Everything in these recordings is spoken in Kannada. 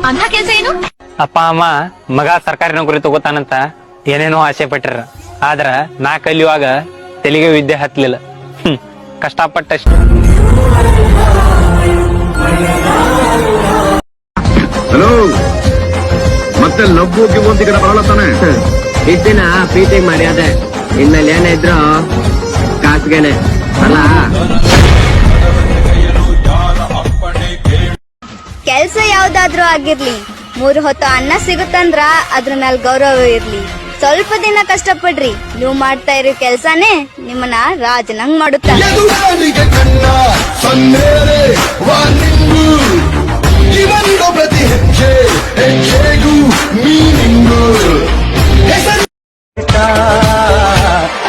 ಅಂತ ಕೆಲ್ಸ ಏನು? ಅಪ್ಪ ಅಮ್ಮ ಮಗ ಸರ್ಕಾರಿ ನೌಕರಿ ತಗೋತಾನಂತ ಏನೇನೋ ಆಸೆ ಪಟ್ಟಿರ, ಆದ್ರ ನಾ ಕಲಿಯುವಾಗ ತೆಲಿಗೆ ವಿದ್ಯೆ ಹತ್ಲಿಲ್ಲ. ಕಷ್ಟಪಟ್ಟಷ್ಟು. ಹಲೋ, ಮತ್ತೆ ಲವ್ವು ಗಿವ್ವು ಕಡೆ ಬರಲ್ಲ ತಾನೆ? ಇಷ್ಟ ದಿನ ಪ್ರೀತಿ ಮಾಡಿ ಅದೇ, ಇನ್ಮೇಲೆ ಏನೇ ಇದ್ರು ಕಾಸ್ಗೆನೆ ಅಲ್ಲ. ಕೆಲ್ಸ ಯಾವ್ದಾದ್ರೂ ಆಗಿರ್ಲಿ, 3 ಹೊತ್ತು ಅನ್ನ ಸಿಗುತ್ತಂದ್ರ ಅದ್ರ ಮೇಲೆ ಗೌರವ ಇರ್ಲಿ. ಸ್ವಲ್ಪ ದಿನ ಕಷ್ಟಪಡ್ರಿ, ನೀವು ಮಾಡ್ತಾ ಇರೋ ಕೆಲ್ಸಾನೇ ನಿಮ್ಮನ್ನ ರಾಜನಂಗ್ ಮಾಡುತ್ತ.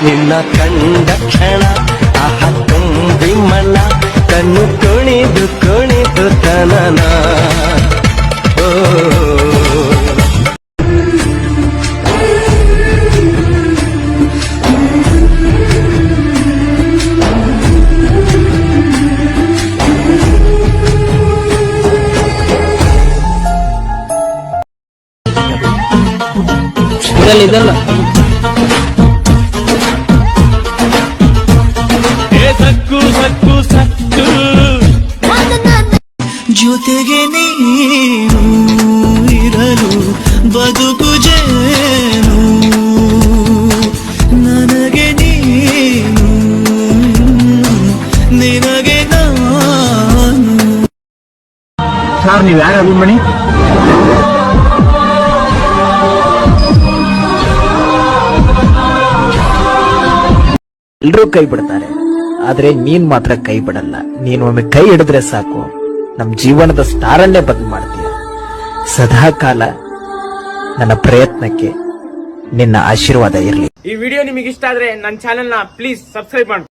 ನಿನ್ನ ಕಂಡ ಕ್ಷಣ ಆಹ ತುಂಬಿ ಮನ, ಕಣ್ಣು ಕುಣಿದು ಕುಣಿದು ತನನ. ಇದಲ್ಲ ಸಕ್ಕು ಸಕ್ಕು ಸಕ್ಕು ಜೊತೆಗೆ ನೀನು ಇರಲು ಬದುಕು ಜೇನು, ನನಗೆ ನೀನು ನಿನಗೆ ನಾನು. ಸರ್, ನೀವ್ ಯಾರು ಅಭಿಮಣಿ? ಎಲ್ರೂ ಕೈ ಬಿಡ್ತಾರೆ, ಆದ್ರೆ ನೀನ್ ಮಾತ್ರ ಕೈ ಬಿಡಲ್ಲ. ನೀನ್ ಒಮ್ಮೆ ಕೈ ಹಿಡಿದ್ರೆ ಸಾಕು, ನಮ್ ಜೀವನದ ಸ್ಟಾರನ್ನೇ ಬದಲು ಮಾಡ್ತೀಯ. ಸದಾ ಕಾಲ ನನ್ನ ಪ್ರಯತ್ನಕ್ಕೆ ನಿನ್ನ ಆಶೀರ್ವಾದ ಇರಲಿ. ಈ ವಿಡಿಯೋ ನಿಮಗೆ ಇಷ್ಟ ಆದ್ರೆ ನನ್ನ ಚಾನೆಲ್ ನ ಪ್ಲೀಸ್ ಸಬ್ಸ್ಕ್ರೈಬ್ ಮಾಡಿ.